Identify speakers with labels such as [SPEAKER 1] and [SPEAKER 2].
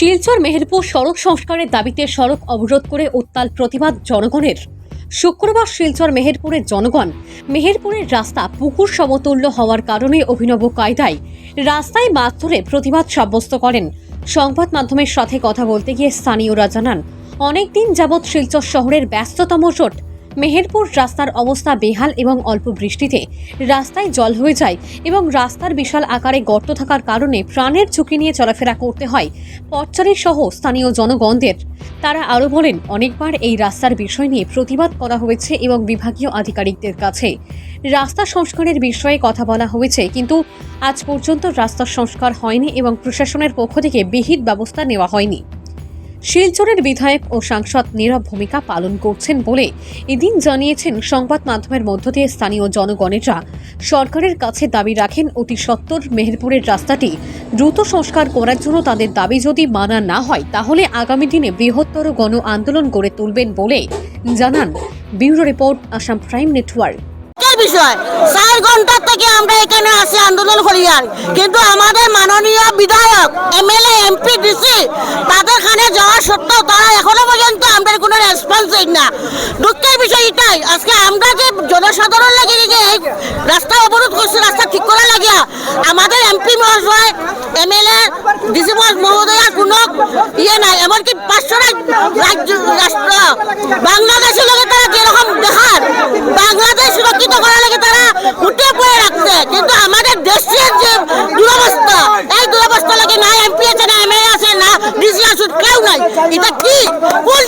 [SPEAKER 1] শিলচর মেহেরপুর সড়ক সংস্কারের দাবিতে সড়ক অবরোধ করে উত্তাল প্রতিবাদ জনগণের। শুক্রবার শিলচর মেহেরপুরের জনগণ মেহেরপুরের রাস্তা পুকুর সমতুল্য হওয়ার কারণে অভিনব কায়দায় রাস্তায় মাছ ধরে প্রতিবাদ সাব্যস্ত করেন। সংবাদ মাধ্যমের সাথে কথা বলতে গিয়ে স্থানীয়রা জানান, অনেকদিন যাবৎ শিলচর শহরের ব্যস্ততম রোড মেহেরপুর রাস্তার অবস্থা বেহাল এবং অল্প বৃষ্টিতে রাস্তায় জল হয়ে যায় এবং রাস্তার বিশাল আকারে গর্ত থাকার কারণে প্রাণের ঝুঁকি নিয়ে চলাফেরা করতে হয় পথচারী সহ স্থানীয় জনগণদের। তারা আরও বলেন, অনেকবার এই রাস্তার বিষয় নিয়ে প্রতিবাদ করা হয়েছে এবং বিভাগীয় আধিকারিকদের কাছে রাস্তা সংস্কারের বিষয়ে কথা বলা হয়েছে, কিন্তু আজ পর্যন্ত রাস্তা সংস্কার হয়নি এবং প্রশাসনের পক্ষ থেকে বিহিত ব্যবস্থা নেওয়া হয়নি। শিলচরের বিধায়ক ও সাংসদ নীরব ভূমিকা পালন করছেন বলে এদিন জানিয়েছেন। সংবাদ মাধ্যমের মধ্য দিয়ে স্থানীয় জনগণেরা সরকারের কাছে দাবি রাখেন, অতি সত্বর মেহেরপুরের রাস্তাটি দ্রুত সংস্কার করার জন্য তাদের দাবি যদি মানা না হয় তাহলে আগামী দিনে বৃহত্তর গণ আন্দোলন গড়ে তুলবেন বলে জানান। Bureau report, Assam prime network.
[SPEAKER 2] বিষয় 4 ঘন্টা থেকে আমরা এখানে আসি আন্দোলন করি, আর কিন্তু আমাদের মাননীয় বিধায়ক, এমএলএ, এমপি, ডিসি তাদের খানে যাওয়া সত্ত্বেও তারা এখনো পর্যন্ত আমাদের কোনো রেসপন্স দেয় না। দুঃখের বিষয় এটাই, আজকে আমরা যে জনসাধারণ লাগে যে এই রাস্তা অবরোধ করছি, রাস্তা ঠিক করা লাগিয়া আমাদের এমপি মহাশয়, এমএলএ, ডিসি মহোদয়ার কোনো ইয়ে নাই। এমনকি 500 রাষ্ট্র বাংলাদেশের লোকের তারা যেরকম দেখার বাংলাদেশ সুরক্ষিত করার লাগে তারা উঠে পড়ে রাখছে, কিন্তু আমাদের দেশের যে দুরবস্থা, এই দুরবস্থা লাগে না এমপি আছে, না এমএলএ আছে, না ডিসি আছে, কেউ নাই। এটা কি ভুল